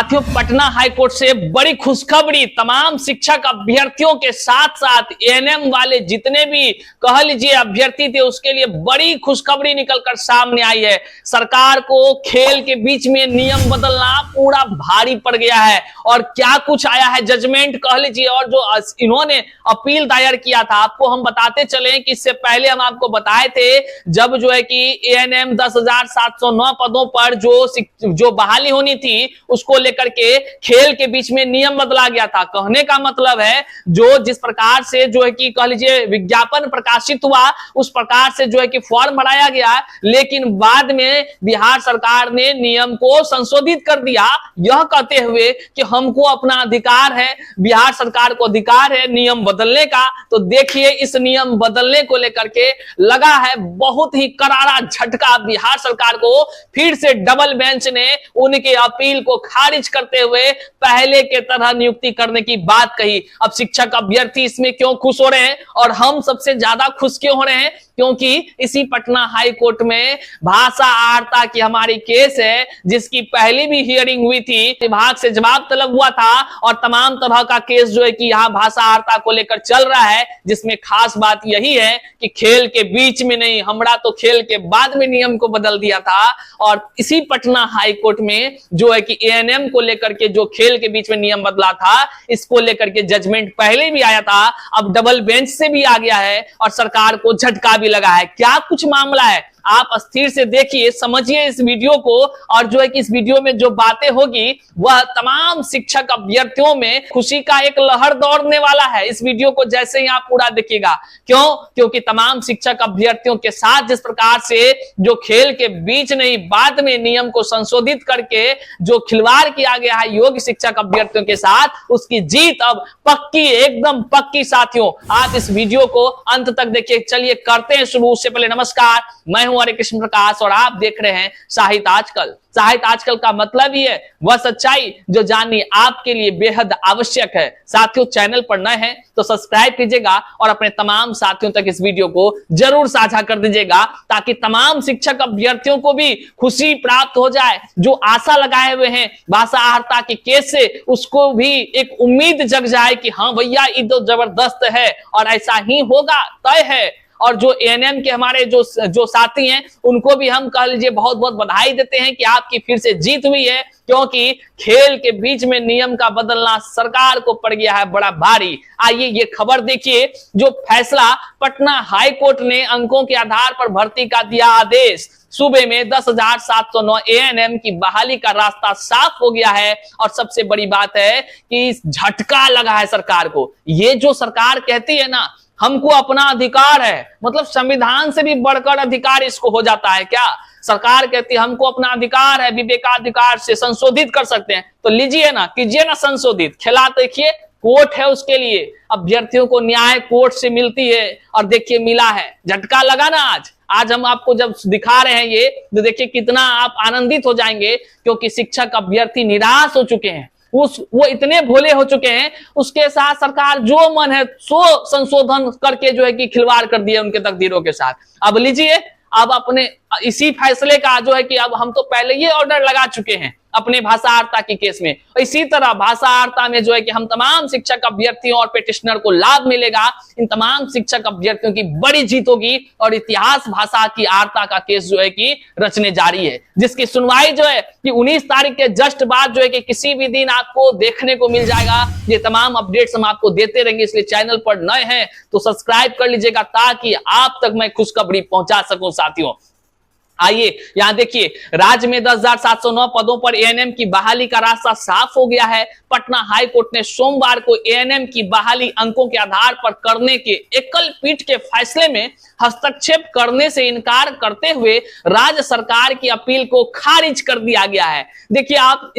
साथियों, पटना हाईकोर्ट से बड़ी खुशखबरी तमाम शिक्षक अभ्यर्थियों के साथ साथ एएनएम वाले जितने भी कह लीजिए अभ्यर्थी थे उसके लिए बड़ी खुशखबरी निकलकर सामने आई है। सरकार को खेल के बीच में नियम बदलना पूरा भारी पड़ गया है और क्या कुछ आया है जजमेंट कह लीजिए। और जो इन्होंने अपील दायर किया था आपको हम बताते चले कि इससे पहले हम आपको बताए थे जब जो है कि एएनएम 10,709 पदों पर जो बहाली होनी थी उसको लेकर के खेल के बीच में नियम बदला गया था। कहने का मतलब है जो जिस प्रकार से जो है कि कह लीजिए विज्ञापन प्रकाशित हुआ उस प्रकार से जो है कि फॉर्म भराया गया, लेकिन बाद में बिहार सरकार ने नियम को संशोधित कर दिया यह कहते हुए कि हमको अपना अधिकार है, बिहार सरकार को अधिकार है नियम बदलने का। तो देखिए इस नियम बदलने को लेकर के लगा है बहुत ही करारा झटका बिहार सरकार को। फिर से डबल बेंच ने उनके अपील को खारिज करते हुए पहले के तरह नियुक्ति करने की बात कही। अब शिक्षक अभ्यर्थी इसमें क्यों खुश हो रहे हैं और हम सबसे ज्यादा खुश क्यों हो रहे हैं, क्योंकि इसी पटना हाई कोर्ट में भाषा आर्ता की हमारी केस है जिसकी पहली भी हियरिंग हुई थी, विभाग से जवाब तलब हुआ था और तमाम तरह का केस जो है कि यहाँ भाषा आर्ता को लेकर चल रहा है, जिसमें खास बात यही है कि खेल के बीच में नहीं, हमरा तो खेल के बाद में नियम को बदल दिया था। और इसी पटना हाई कोर्ट में जो है कि एएनएम को लेकर के जो खेल के बीच में नियम बदला था इसको लेकर के जजमेंट पहले भी आया था, अब डबल बेंच से भी आ गया है और सरकार को झटका भी लगा है। क्या कुछ मामला है आप अस्थिर से देखिए, समझिए इस वीडियो को और जो है कि इस वीडियो में जो बातें होगी वह तमाम शिक्षक अभ्यर्थियों में खुशी का एक लहर दौड़ने वाला है। इस वीडियो को जैसे ही आप पूरा देखिएगा, क्यों, क्योंकि तमाम शिक्षक अभ्यर्थियों के साथ जिस प्रकार से जो खेल के बीच नहीं बाद में नियम को संशोधित करके जो खिलवाड़ किया गया है योग्य शिक्षक अभ्यर्थियों के साथ, उसकी जीत अब पक्की, एकदम पक्की। साथियों आप इस वीडियो को अंत तक देखिए। चलिए करते हैं शुरू। उससे पहले नमस्कार, मैं हूं हरे कृष्ण प्रकाश और आप देख रहे हैं साहित्य आजकल। साहित्य आजकल का मतलब ही है वह सच्चाई जो जाननी आपके लिए बेहद आवश्यक है। साथियों चैनल पर नए हैं तो सब्सक्राइब कीजिएगा और अपने तमाम साथियों तक इस वीडियो को जरूर साझा कर दीजिएगा ताकि तमाम शिक्षक अभ्यर्थियों को भी खुशी प्राप्त हो जाए। जो आशा लगाए हुए हैं भाषा आर्ता के केस से उसको भी एक उम्मीद जग जाए कि हाँ भैया ये तो जबरदस्त है और ऐसा ही होगा, तय है। और जो एएनएम के हमारे जो साथी हैं उनको भी हम कह लीजिए बहुत बहुत बधाई देते हैं कि आपकी फिर से जीत हुई है, क्योंकि खेल के बीच में नियम का बदलना सरकार को पड़ गया है बड़ा भारी। आइए ये खबर देखिए। जो फैसला पटना हाई कोर्ट ने अंकों के आधार पर भर्ती का दिया आदेश, सूबे में 10,709 एएनएम की बहाली का रास्ता साफ हो गया है। और सबसे बड़ी बात है कि झटका लगा है सरकार को। ये जो सरकार कहती है ना हमको अपना अधिकार है, मतलब संविधान से भी बढ़कर अधिकार इसको हो जाता है क्या। सरकार कहती है हमको अपना अधिकार है, विवेकाधिकार से संशोधित कर सकते हैं, तो लीजिए ना, कीजिए ना संशोधित। खिला देखिए कोर्ट है उसके लिए, अभ्यर्थियों को न्याय कोर्ट से मिलती है और देखिए मिला है। झटका लगा ना आज हम आपको जब दिखा रहे हैं ये तो देखिए कितना आप आनंदित हो जाएंगे, क्योंकि शिक्षक अभ्यर्थी निराश हो चुके हैं, वो इतने भोले हो चुके हैं। उसके साथ सरकार जो मन है सो संशोधन करके जो है कि खिलवाड़ कर दिए उनके तकदीरों के साथ। अब लीजिए, अब अपने इसी फैसले का जो है कि अब हम तो पहले ये ऑर्डर लगा चुके हैं अपने भाषा आर्ता की केस में, इसी तरह भाषा आर्ता में जो है कि हम तमाम शिक्षक अभ्यर्थियों और पिटिशनर को लाभ मिलेगा। इन तमाम शिक्षक अभ्यर्थियों की बड़ी जीत होगी और इतिहास भाषा की आर्ता का केस जो है कि रचने जारी है, जिसकी सुनवाई जो है कि 19 तारीख के जस्ट बाद जो है कि किसी भी दिन आपको देखने को मिल जाएगा। ये तमाम अपडेट्स हम आपको देते रहेंगे, इसलिए चैनल पर नए हैं तो सब्सक्राइब कर लीजिएगा ताकि आप तक मैं खुशखबरी पहुंचा सकूं। साथियों आइए यहां देखिए, राज्य में 10,709 पदों पर एएनएम की बहाली का रास्ता साफ हो गया है। पटना हाई कोर्ट ने सोमवार को एएनएम की बहाली अंकों के आधार पर करने के एकल पीठ के फैसले में हस्तक्षेप करने से इनकार करते हुए राज्य सरकार की अपील को खारिज कर दिया गया है। देखिए आप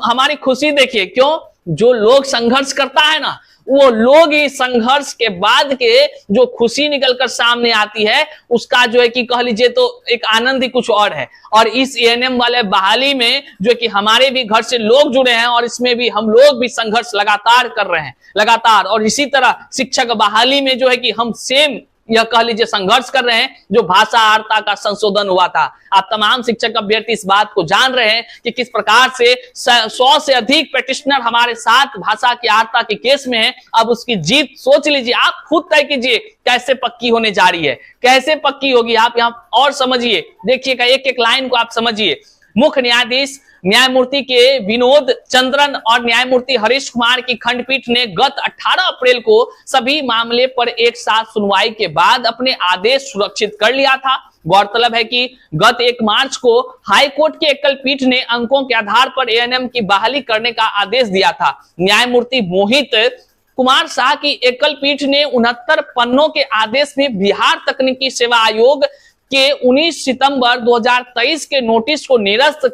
हमारी खुशी देखिए, क्यों, जो लोग संघर्ष करता है ना वो लोग ही संघर्ष के बाद के जो खुशी निकलकर सामने आती है उसका जो है कि कह लीजिए तो एक आनंद ही कुछ और है। और इस एएनएम वाले बहाली में जो कि हमारे भी घर से लोग जुड़े हैं और इसमें भी हम लोग भी संघर्ष लगातार कर रहे हैं लगातार। और इसी तरह शिक्षक बहाली में जो है कि हम सेम यह कह लीजिए संघर्ष कर रहे हैं जो भाषा आर्ता का संशोधन हुआ था। आप तमाम शिक्षक अभ्यर्थी इस बात को जान रहे हैं कि किस प्रकार से 100 से अधिक पेटिशनर हमारे साथ भाषा की आर्ता के केस में है। अब उसकी जीत सोच लीजिए, आप खुद तय कीजिए कैसे पक्की होने जा रही है, कैसे पक्की होगी। आप यहाँ और समझिए, देखिएगा एक एक लाइन को आप समझिए। मुख्य न्यायाधीश न्यायमूर्ति के विनोद चंद्रन और न्यायमूर्ति हरीश कुमार की खंडपीठ ने गत 18 अप्रैल को सभी मामले पर एक साथ सुनवाई के बाद अपने आदेश सुरक्षित कर लिया था। गौरतलब है कि गत 1 मार्च को हाईकोर्ट की एकल पीठ ने अंकों के आधार पर एएनएम की बहाली करने का आदेश दिया था। न्यायमूर्ति मोहित कुमार शाह की एकल पीठ ने 69 पन्नों के आदेश में बिहार तकनीकी सेवा आयोग के 19 सितंबर 2023 के नोटिस को निरस्त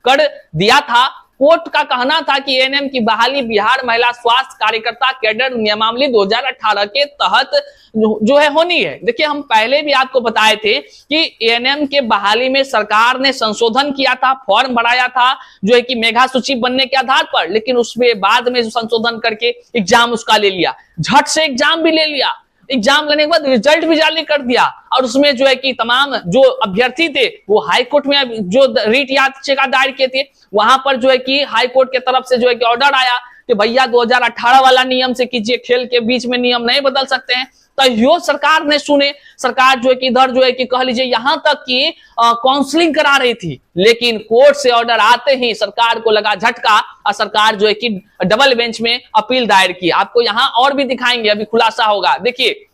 कर दिया था। कोर्ट का कहना था कि एएनएम की बहाली बिहार महिला स्वास्थ्य कार्यकर्ता कैडर नियमावली 2018 के तहत जो है होनी है। देखिए, हम पहले भी आपको बताए थे कि एएनएम के बहाली में सरकार ने संशोधन किया था, फॉर्म भराया था जो है कि मेघा सूची बनने के आधार पर, लेकिन उसमें बाद में संशोधन करके एग्जाम उसका ले लिया, झट से एग्जाम भी ले लिया। एग्जाम लेने के बाद रिजल्ट भी जारी कर दिया और उसमें जो है कि तमाम जो अभ्यर्थी थे वो हाई कोर्ट में जो रीट याचिका दायर किए थे, वहां पर जो है कि हाई कोर्ट के तरफ से जो है कि ऑर्डर आया कि भैया 2018 वाला नियम से कीजिए, खेल के बीच में नियम नहीं बदल सकते हैं। तो यो सरकार ने सुने, सरकार जो है कि इधर जो है कि कह लीजिए यहां तक कि काउंसलिंग करा रही थी, लेकिन कोर्ट से ऑर्डर आते ही सरकार को लगा झटका और सरकार जो है कि डबल बेंच में अपील दायर की। आपको यहां और भी दिखाएंगे, अभी खुलासा होगा। देखिए,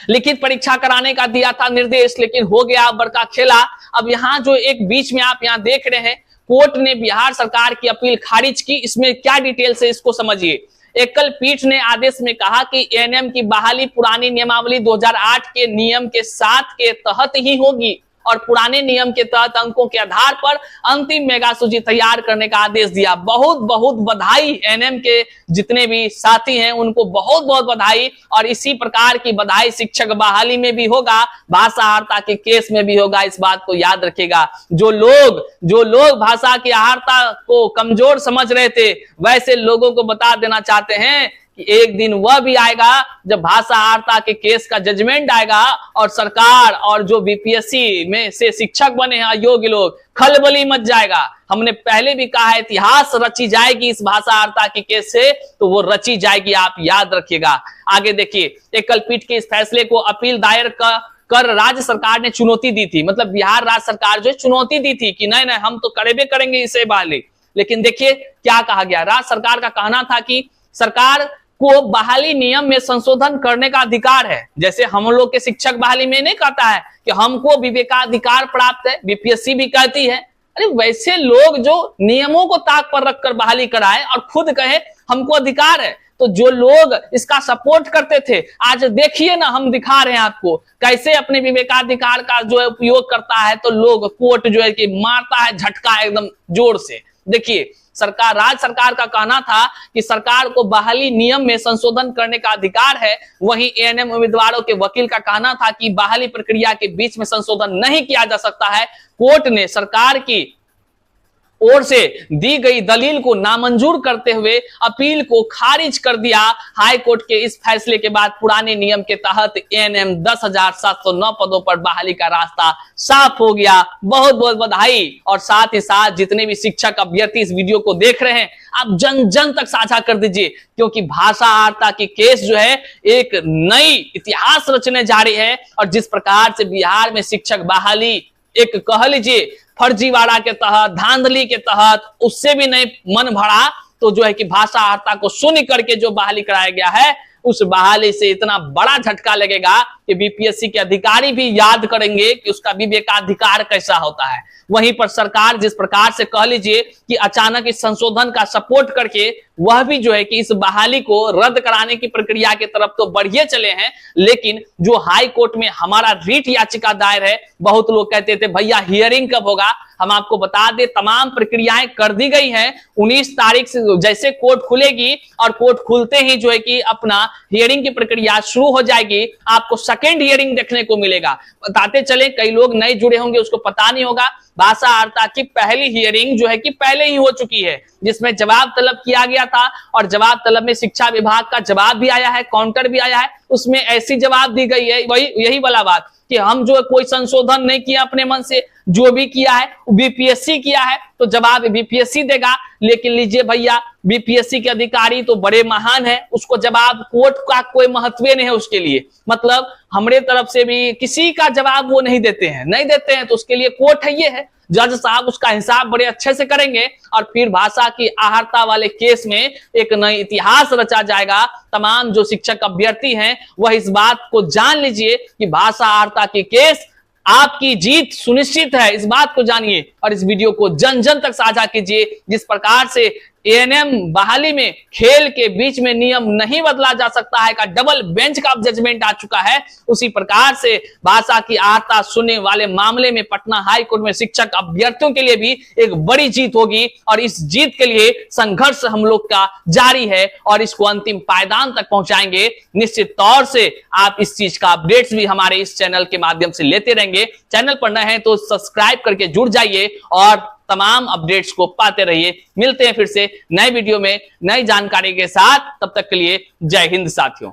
लिखित परीक्षा कराने का दिया था निर्देश, लेकिन हो गया बड़का खेला। अब यहाँ जो एक बीच में आप यहाँ देख रहे हैं, कोर्ट ने बिहार सरकार की अपील खारिज की। इसमें क्या डिटेल है इसको समझिए। एकल पीठ ने आदेश में कहा कि एएनएम की बहाली पुरानी नियमावली 2008 के नियम के 7 के तहत ही होगी और पुराने नियम के तहत अंकों के आधार पर अंतिम मेगा सूची तैयार करने का आदेश दिया। बहुत बहुत बधाई, एएनएम के जितने भी साथी हैं उनको बहुत बहुत बधाई। और इसी प्रकार की बधाई शिक्षक बहाली में भी होगा, भाषा आर्ता के केस में भी होगा। इस बात को याद रखिएगा। जो लोग भाषा की आर्ता को कमजोर समझ रहे थे, वैसे लोगों को बता देना चाहते हैं कि एक दिन वह भी आएगा जब भाषा आर्ता के केस का जजमेंट आएगा और सरकार और जो बीपीएससी में से शिक्षक बने हैं अयोग्य लोग, खलबली मच जाएगा। हमने पहले भी कहा है इतिहास रची जाएगी इस भाषा आर्ता के केस से, तो वो रची जाएगी, आप याद रखिएगा। आगे देखिए, एकल पीठ के इस फैसले को अपील दायर कर राज्य सरकार ने चुनौती दी थी। मतलब बिहार राज्य सरकार जो चुनौती दी थी कि नहीं हम तो करेबे करेंगे इसे बहाली। लेकिन देखिए क्या कहा गया। राज्य सरकार का कहना था कि सरकार को बहाली नियम में संशोधन करने का अधिकार है। जैसे हम लोग के शिक्षक बहाली में नहीं कहता है कि हमको विवेकाधिकार प्राप्त है, बीपीएससी भी कहती है। अरे वैसे लोग जो नियमों को ताक पर रखकर बहाली कराए और खुद कहे हमको अधिकार है, तो जो लोग इसका सपोर्ट करते थे, आज देखिए ना, हम दिखा रहे हैं आपको कैसे अपने विवेकाधिकार का जो है उपयोग करता है, तो लोग कोर्ट जो है कि मारता है झटका एकदम जोर से। देखिए, राज्य सरकार का कहना था कि सरकार को बहाली नियम में संशोधन करने का अधिकार है। वहीं एएनएम उम्मीदवारों के वकील का कहना था कि बहाली प्रक्रिया के बीच में संशोधन नहीं किया जा सकता है। कोर्ट ने सरकार की ओर से दी गई दलील को नामंजूर करते हुए अपील को खारिज कर दिया। हाई कोर्ट के इस फैसले के बाद पुराने नियम के तहत एएनएम 10,709 पदों पर बहाली का रास्ता साफ हो गया। बहुत बहुत बधाई। और साथ ही साथ जितने भी शिक्षक अभ्यर्थी इस वीडियो को देख रहे हैं, आप जन जन तक साझा कर दीजिए, क्योंकि भाषा आर्ता की केस जो है एक नई इतिहास रचने जा रही है। और जिस प्रकार से बिहार में शिक्षक बहाली एक कह लीजिए फर्जीवाड़ा के तहत, धांधली के तहत, उससे भी नहीं मन भरा, तो जो है कि भाषा आर्ता को शून्य करके जो बहाली कराया गया है, उस बहाली से इतना बड़ा झटका लगेगा कि बीपीएससी के अधिकारी भी याद करेंगे कि उसका विवेकाधिकार कैसा होता है। वहीं पर सरकार जिस प्रकार से कह लीजिए कि अचानक इस संशोधन का सपोर्ट करके वह भी जो है कि इस बहाली को रद्द कराने की प्रक्रिया की तरफ तो बढ़िए चले हैं, लेकिन जो हाई कोर्ट में हमारा रीट याचिका दायर है, बहुत लोग कहते थे भैया हियरिंग कब होगा। हम आपको बता दें तमाम प्रक्रियाएं कर दी गई हैं। 19 तारीख से जैसे कोर्ट खुलेगी और कोर्ट खुलते ही जो है कि अपना हियरिंग की प्रक्रिया शुरू हो जाएगी। आपको सेकेंड हियरिंग देखने को मिलेगा। बताते चले, कई लोग नए जुड़े होंगे, उसको पता नहीं होगा, भाषा वार्ता की पहली हियरिंग जो है कि पहले ही हो चुकी है, जिसमें जवाब तलब किया गया था और जवाब तलब में शिक्षा विभाग का जवाब भी आया है, काउंटर भी आया है। उसमें ऐसी जवाब दी गई है, वही यही वाला बात कि हम जो कोई संशोधन नहीं किया अपने मन से, जो भी किया है बीपीएससी किया है तो जवाब बीपीएससी देगा। लेकिन लीजिए भैया, बीपीएससी के अधिकारी तो बड़े महान है, उसको जवाब कोर्ट का कोई महत्व नहीं है उसके लिए। मतलब हमारे तरफ से भी किसी का जवाब वो नहीं देते हैं, तो उसके लिए कोर्ट है, ये है जज साहब, उसका हिसाब बड़े अच्छे से करेंगे और फिर भाषा की आहर्ता वाले केस में एक नई इतिहास रचा जाएगा। तमाम जो शिक्षक अभ्यर्थी हैं वह इस बात को जान लीजिए कि भाषा आहर्ता की केस आपकी जीत सुनिश्चित है, इस बात को जानिए और इस वीडियो को जन जन तक साझा कीजिए। जिस प्रकार से एएनएम बहाली में खेल के बीच में नियम नहीं बदला जा सकता है का डबल बेंच का जजमेंट आ चुका है, उसी प्रकार से भाषा की आहर्ता सुनने वाले मामले में पटना हाई कोर्ट में शिक्षक अभ्यर्थियों के लिए भी एक बड़ी जीत होगी और इस जीत के लिए संघर्ष हम लोग का जारी है और इसको अंतिम पायदान तक पहुंचाएंगे। निश्चित तौर से आप इस चीज का अपडेट्स भी हमारे इस चैनल के माध्यम से लेते रहेंगे। चैनल पर नए हैं तो सब्सक्राइब करके जुड़ जाइए और तमाम अपडेट्स को पाते रहिए। मिलते हैं फिर से नए वीडियो में नई जानकारी के साथ, तब तक के लिए जय हिंद साथियों।